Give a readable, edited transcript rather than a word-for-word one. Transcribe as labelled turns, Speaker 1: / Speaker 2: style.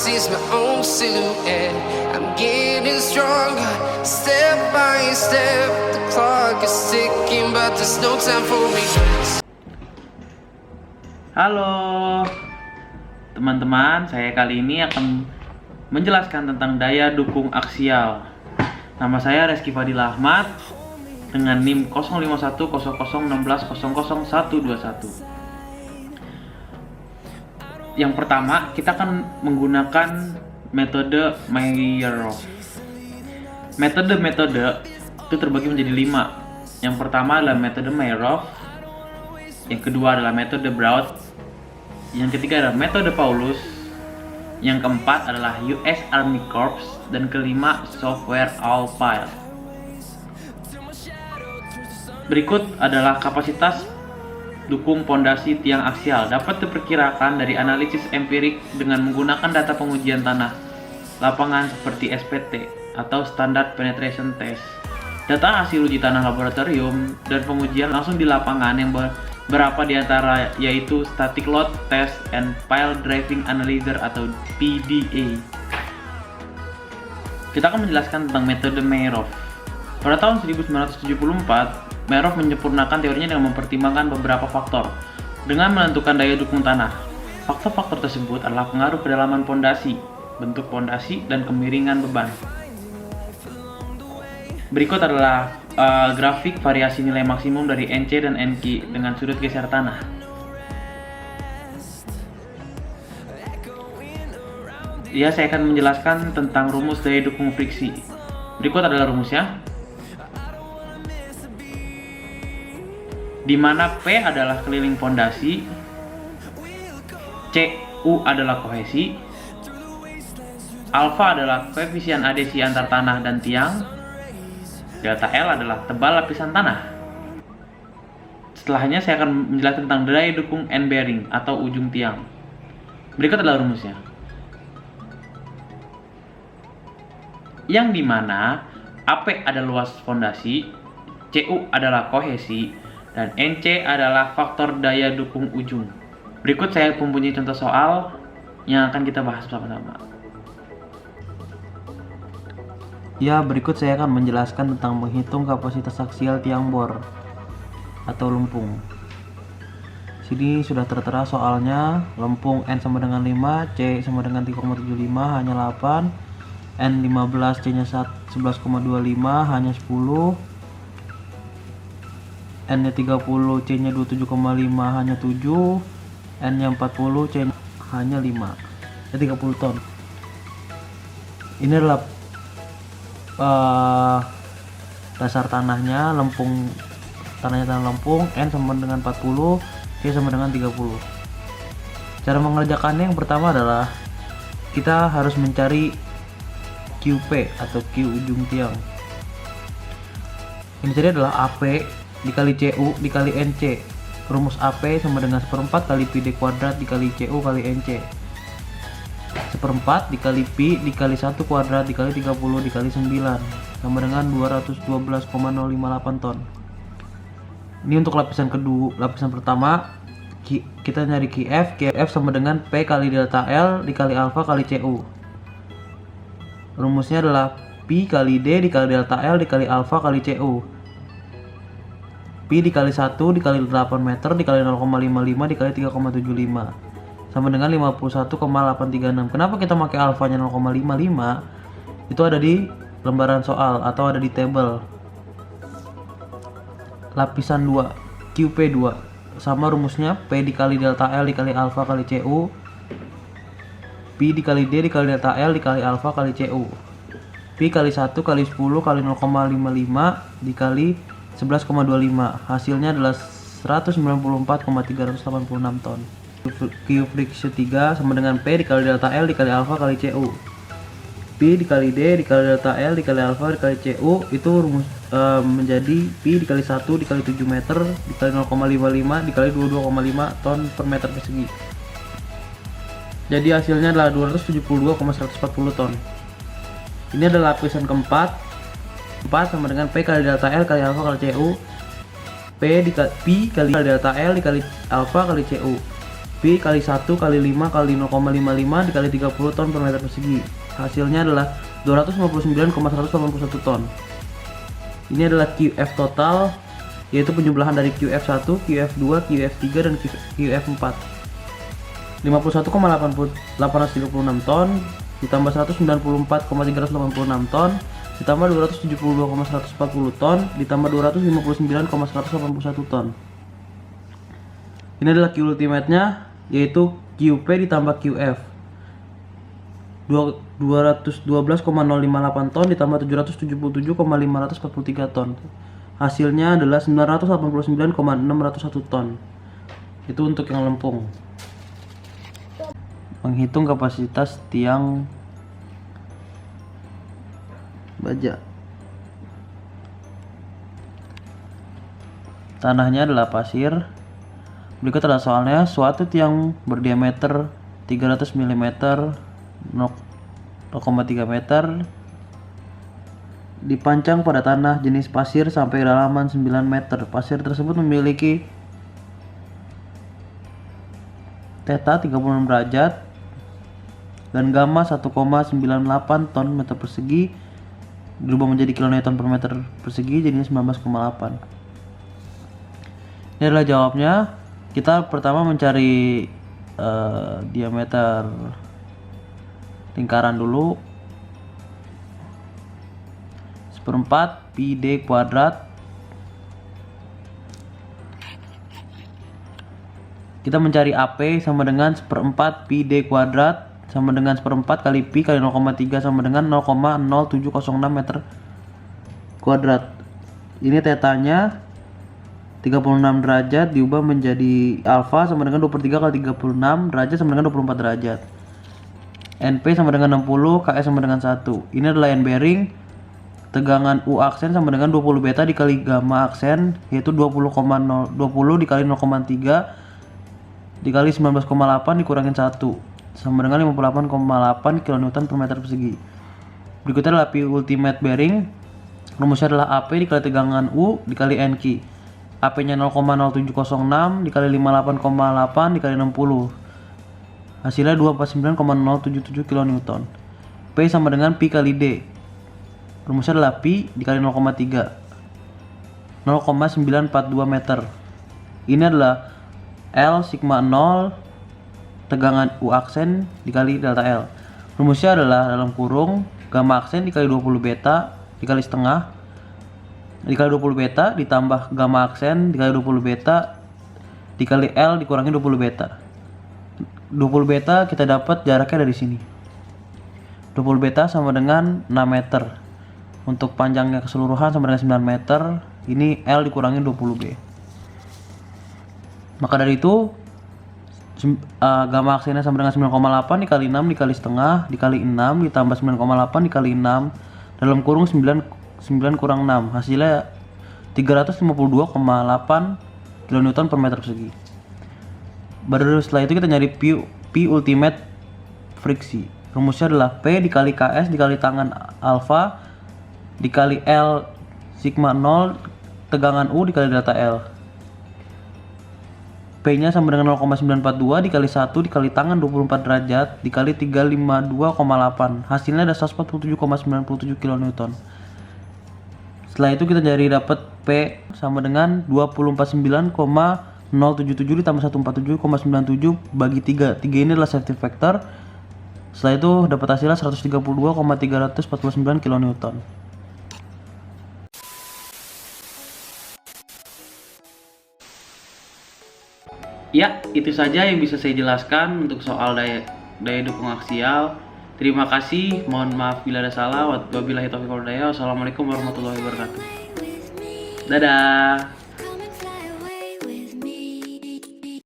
Speaker 1: sees my own silhouette. I'm getting stronger, step by step. The clock is ticking, but there's no time for regrets.
Speaker 2: Halo teman-teman, saya kali ini akan menjelaskan tentang daya dukung aksial. Nama saya Reski Fadil Ahmad dengan NIM 051001600121. Yang pertama, kita akan menggunakan metode Meyerhof. Metode itu terbagi menjadi 5. Yang pertama adalah metode Meyerhof, yang kedua adalah metode Braud, yang ketiga adalah metode Paulus, yang keempat adalah US Army Corps, dan kelima software All-File. Berikut adalah kapasitas dukung pondasi tiang aksial. Dapat diperkirakan dari analisis empirik dengan menggunakan data pengujian tanah lapangan seperti SPT atau Standard Penetration Test. Data hasil uji tanah laboratorium dan pengujian langsung di lapangan yang berapa diantara yaitu Static Load Test and Pile Driving Analyzer atau PDA. Kita akan menjelaskan tentang metode Meyerhof. Pada tahun 1974, Meyerhof menyempurnakan teorinya dengan mempertimbangkan beberapa faktor dengan menentukan daya dukung tanah. Faktor-faktor tersebut adalah pengaruh kedalaman pondasi, bentuk pondasi, dan kemiringan beban. Berikut adalah grafik variasi nilai maksimum dari NC dan NQ dengan sudut geser tanah. Saya akan menjelaskan tentang rumus daya dukung friksi. Berikut adalah rumusnya, di mana P adalah keliling pondasi, Cu adalah kohesi, alfa adalah koefisien adesi antar tanah dan tiang, delta L adalah tebal lapisan tanah. Setelahnya saya akan menjelaskan tentang daya dukung end bearing atau ujung tiang. Berikut adalah rumusnya, yang dimana AP adalah luas fondasi, Cu adalah kohesi, dan NC adalah faktor daya dukung ujung. Berikut saya mempunyai contoh soal yang akan kita bahas bersama-sama. Berikut saya akan menjelaskan tentang menghitung kapasitas aksial tiang bor atau lempung. Sini sudah tertera soalnya. Lempung N sama dengan 5, C sama dengan 3,75, hanya 8, N 15, C nya 11,25, hanya 10, N nya 30, C nya 27,5, hanya 7, N nya 40, C nya hanya 30 ton. Ini adalah dasar tanahnya, tanah lempung, N sama dengan 40, C sama dengan 30. Cara mengerjakannya yang pertama adalah kita harus mencari QP atau Q ujung tiang. Ini tadi adalah AP dikali CU dikali NC. Rumus AP sama dengan 1/4 kali PD kuadrat dikali CU kali NC. 1/4 dikali Pi dikali 1 kuadrat dikali 30 dikali 9 sama dengan 212,058 ton. Ini untuk lapisan kedua. Lapisan pertama kita nyari QF sama dengan P kali delta L dikali alfa kali CU. Rumusnya adalah Pi kali D dikali delta L dikali alfa kali CU. Pi dikali 1 dikali 8 meter dikali 0,55 dikali 3,75 sama dengan 51,836. Kenapa kita pakai alfanya 0,55? Itu ada di lembaran soal atau ada di tabel. Lapisan 2 QP2 sama rumusnya P dikali delta L dikali alfa kali CU, Pi dikali D dikali delta L dikali alfa kali CU. Pi kali 1 kali 10 kali 0,55 dikali 11,25, hasilnya adalah 194,386 ton. Q friksi 3 sama dengan P dikali delta L dikali alfa kali CU. Pi dikali D dikali delta L dikali alfa dikali CU itu rumus menjadi Pi dikali 1 dikali 7 meter dikali 0,55 dikali 22,5 ton per meter persegi. Jadi hasilnya adalah 272,140 ton. Ini adalah lapisan keempat. 4 sama dengan P kali delta L kali alfa kali CU, Pi kali delta L dikali alfa kali CU. Pi kali 1 kali 5 kali 0,55 dikali 30 ton per meter persegi. Hasilnya adalah 259,181 ton. Ini adalah QF total, yaitu penjumlahan dari QF1, QF2, QF3, dan QF4. 51,836 ton ditambah 194,386 ton ditambah 272,140 ton ditambah 259,181 ton. Ini adalah Q ultimate-nya, yaitu QP ditambah QF 212,058 ton ditambah 777,543 ton. Hasilnya adalah 989,601 ton. Itu untuk yang lempung. Menghitung kapasitas tiang baja. Tanahnya adalah pasir. Berikut adalah soalnya. Suatu tiang berdiameter 300 mm 0,3 meter dipancang pada tanah jenis pasir sampai kedalaman 9 meter. Pasir tersebut memiliki theta 36 derajat dan gamma 1,98 ton meter persegi, dirubah menjadi kilonewton per meter persegi, jadinya 19,8. Ini adalah jawabnya. Kita pertama mencari diameter lingkaran dulu. 1/4 pi d kuadrat. Kita mencari AP sama dengan 1/4 pi d kuadrat sama dengan 1/4 kali pi kali 0,3 sama dengan 0,0706 meter kuadrat. Ini tetanya 36 derajat diubah menjadi alfa sama dengan 23 kali 36 derajat sama dengan 24 derajat. NP sama dengan 60, KS sama dengan 1. Ini adalah end bearing. Tegangan U aksen sama dengan 20 beta dikali gamma aksen, yaitu 20 dikali 0,3 dikali 19,8 dikurangin 1 sama dengan 58,8 kN per meter persegi. Berikutnya adalah P ultimate bearing. Rumusnya adalah AP dikali tegangan U dikali NQ. AP nya 0,0706 dikali 58,8 dikali 60. Hasilnya 249,077 kN. P sama dengan Pi kali D. Rumusnya adalah Pi dikali 0,3 0,942 meter. Ini adalah L sigma 0 tegangan U aksen dikali delta L. Rumusnya adalah dalam kurung gamma aksen dikali 20 beta dikali setengah dikali 20 beta ditambah gamma aksen dikali 20 beta dikali L dikurangi 20 beta. 20 beta kita dapat jaraknya dari sini. 20 beta sama dengan 6 meter. Untuk panjangnya keseluruhan sama dengan 9 meter. Ini L dikurangi 20B. Maka dari itu gamma aksennya sama dengan 9,8 dikali 6 dikali setengah dikali 6 ditambah 9,8 dikali 6 dalam kurung 9 kurang 6. Hasilnya 352,8 kN per meter persegi. Baru setelah itu kita nyari P ultimate friksi. Rumusnya adalah P dikali KS dikali tangan alfa dikali L sigma 0 tegangan U dikali delta L. P nya sama dengan 0,942 dikali 1 dikali tangan 24 derajat dikali 352,8. Hasilnya ada 147,97 kN. Setelah itu kita cari dapat P sama dengan 249,077 ditambah 147,97 bagi 3. 3 ini adalah safety factor. Setelah itu dapat hasilnya 132,349 kN. Ya, itu saja yang bisa saya jelaskan untuk soal daya dukung aksial. Terima kasih, mohon maaf bila ada salah. Wabillahi taufiq wal hidayah. Wassalamualaikum warahmatullahi wabarakatuh. Dadah.